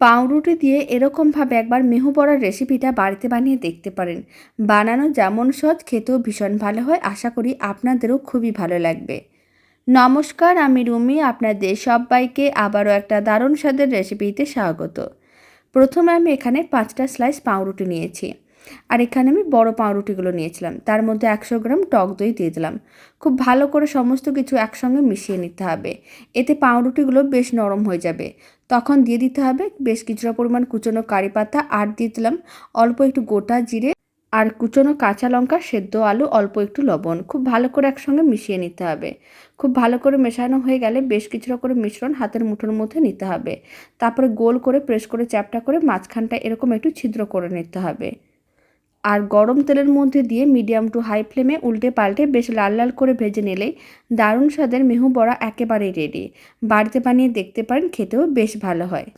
পাউরুটি দিয়ে এরকমভাবে একবার মেহু বড়ার রেসিপিটা বাড়িতে বানিয়ে দেখতে পারেন। বানানো যেমন সহজ, খেতেও ভীষণ ভালো হয়। আশা করি আপনাদেরও খুবই ভালো লাগবে। নমস্কার, আমি রুমি। আপনাদের সবাইকে আবারও একটা দারুণ স্বাদের রেসিপিতে স্বাগত। প্রথমে আমি এখানে 5টা স্লাইস পাউরুটি নিয়েছি। আর এখানে আমি বড় পাউরুটিগুলো নিয়েছিলাম। তার মধ্যে 100 গ্রাম টক দই দিয়ে দিলাম। খুব ভালো করে সমস্ত কিছু একসঙ্গে মিশিয়ে নিতে হবে। এতে পাউরুটিগুলো বেশ নরম হয়ে যাবে। তখন দিয়ে দিতে হবে বেশ কিছুটা পরিমাণ কুচনো কারি পাতা, আর দিয়ে দিলাম অল্প একটু গোটা জিরে, আর কুচনো কাঁচা লঙ্কা, সেদ্ধ আলু, অল্প একটু লবণ। খুব ভালো করে একসঙ্গে মিশিয়ে নিতে হবে। খুব ভালো করে মেশানো হয়ে গেলে বেশ কিছুটা করে মিশ্রণ হাতের মুঠোর মধ্যে নিতে হবে। তারপরে গোল করে প্রেস করে চ্যাপটা করে মাঝখানটা এরকম একটু ছিদ্র করে নিতে হবে। আর গরম তেলের মধ্যে দিয়ে মিডিয়াম টু হাই ফ্লেমে উল্টে পাল্টে বেশ লাল লাল করে ভেজে নিলেই দারুণ স্বাদের মেহু বড়া একেবারেই রেডি। বাড়িতে বানিয়ে দেখতে পারেন, খেতেও বেশ ভালো হয়।